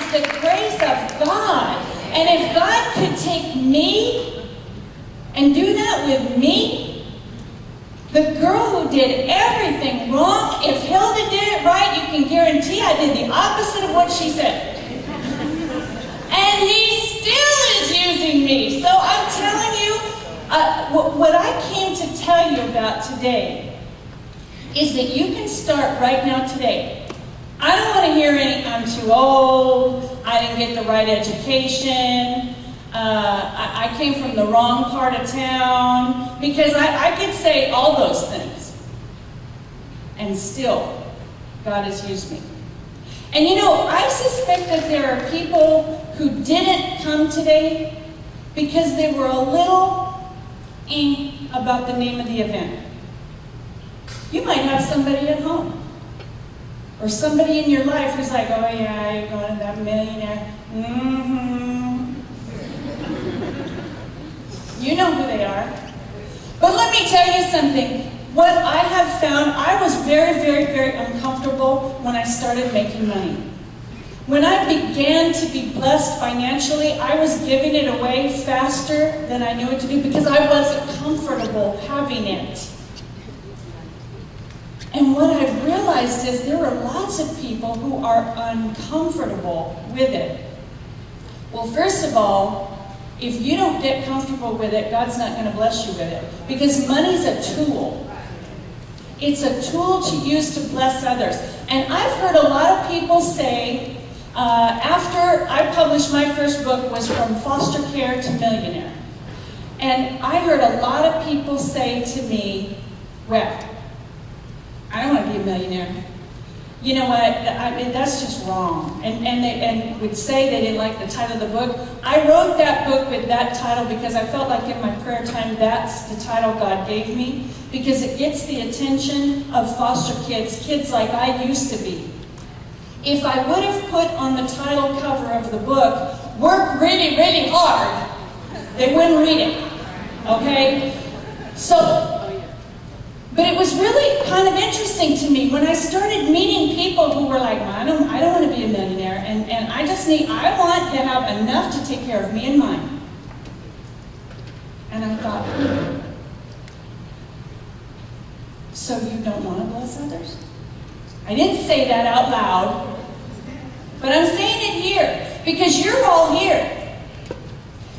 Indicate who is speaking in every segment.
Speaker 1: is the grace of God. And if God could take me and do that with me, the girl who did everything wrong, if Hilda did it right, you can guarantee I did the opposite of what she said. And he still is using me. So I'm telling you, what I came to tell you about today is that you can start right now today. I don't want to hear any, I'm too old, I didn't get the right education, I came from the wrong part of town, because I could say all those things. And still, God has used me. And you know, I suspect that there are people who didn't come today because they were a little about the name of the event. You might have somebody at home, or somebody in your life who's like, oh yeah, you're going to that millionaire. You know who they are. But let me tell you something. What I have found, I was very, very, very uncomfortable when I started making money. When I began to be blessed financially, I was giving it away faster than I knew what to do because I wasn't comfortable having it. And what I've realized is there are lots of people who are uncomfortable with it. Well, first of all, if you don't get comfortable with it, God's not going to bless you with it. Because money's a tool. It's a tool to use to bless others. And I've heard a lot of people say, after I published my first book was From Foster Care to Millionaire. And I heard a lot of people say to me, well, I don't want to be a millionaire. You know what, I mean, that's just wrong. And they would say they didn't like the title of the book. I wrote that book with that title because I felt like in my prayer time, that's the title God gave me. Because it gets the attention of foster kids, kids like I used to be. If I would have put on the title cover of the book, work really, really hard, they wouldn't read it, okay? But it was really kind of interesting to me when I started meeting people who were like, I don't want to be a millionaire, and I want to have enough to take care of me and mine. And I thought, so you don't want to bless others? I didn't say that out loud, but I'm saying it here because you're all here.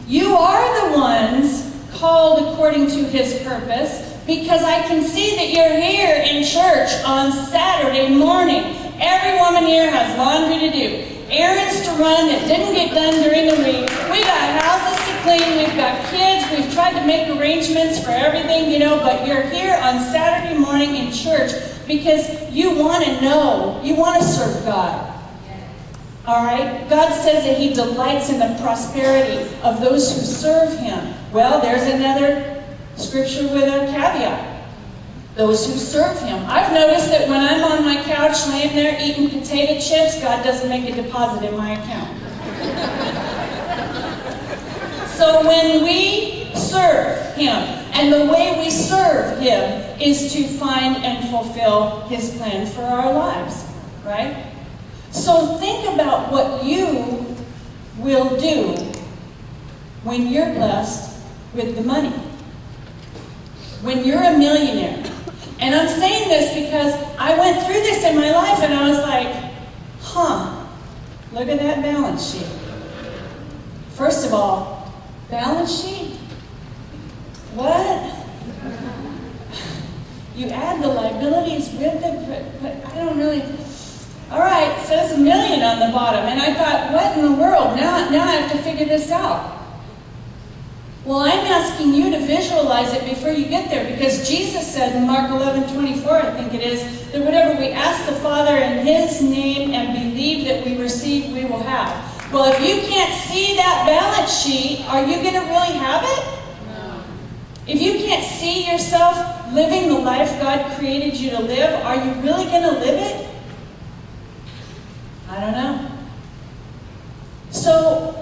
Speaker 1: You are the ones called according to His purpose. Because I can see that you're here in church on Saturday morning. Every woman here has laundry to do, errands to run that didn't get done during the week. We got houses to clean, we've got kids, we've tried to make arrangements for everything, but you're here on Saturday morning in church because you want to know, you want to serve God. All right? God says that He delights in the prosperity of those who serve Him. Well, there's another scripture with a caveat. Those who serve Him. I've noticed that when I'm on my couch laying there eating potato chips, God doesn't make a deposit in my account. So when we serve Him, and the way we serve Him is to find and fulfill His plan for our lives, right? So think about what you will do when you're blessed with the money. When you're a millionaire. And I'm saying this because I went through this in my life and I was like, look at that balance sheet. First of all, balance sheet? What? You add the liabilities with it, but I don't really... All right, it says $1 million on the bottom. And I thought, what in the world? Now I have to figure this out. Well, I'm asking you to visualize it before you get there, because Jesus said in Mark 11:24, I think it is, that whatever we ask the Father in His name and believe that we receive, we will have. Well, if you can't see that balance sheet, are you going to really have it? No. If you can't see yourself living the life God created you to live, are you really going to live it? I don't know. So,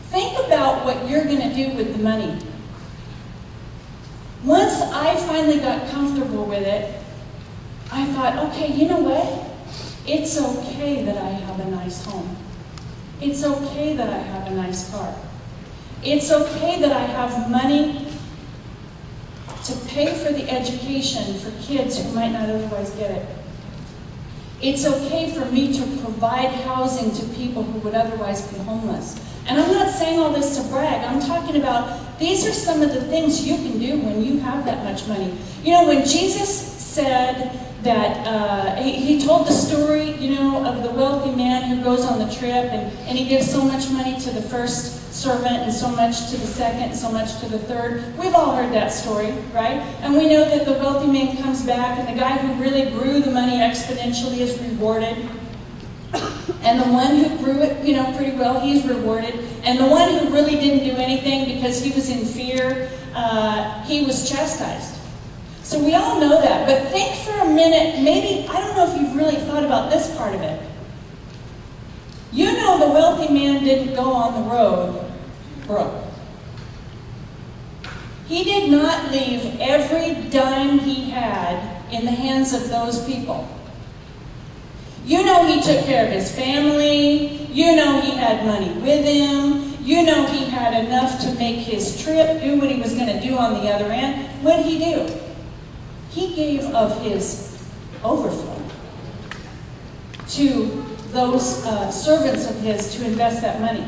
Speaker 1: think about what you're going to do with the money. Once I finally got comfortable with it, I thought, okay, you know what? It's okay that I have a nice home. It's okay that I have a nice car. It's okay that I have money to pay for the education for kids who might not otherwise get it. It's okay for me to provide housing to people who would otherwise be homeless. And I'm not saying all this to brag. I'm talking about these are some of the things you can do when you have that much money. You know, when Jesus said that, he told the story, you know, of the wealthy man who goes on the trip and he gives so much money to the first servant and so much to the second and so much to the third. We've all heard that story, right? And we know that the wealthy man comes back and the guy who really grew the money exponentially is rewarded. And the one who grew it, you know, pretty well, he's rewarded. And the one who really didn't do anything because he was in fear, he was chastised. So we all know that. But think for a minute, maybe, I don't know if you've really thought about this part of it. You know the wealthy man didn't go on the road broke. He did not leave every dime he had in the hands of those people. You know he took care of his family. You know he had money with him. You know he had enough to make his trip, do what he was going to do on the other end. What did he do? He gave of his overflow to those servants of his to invest that money.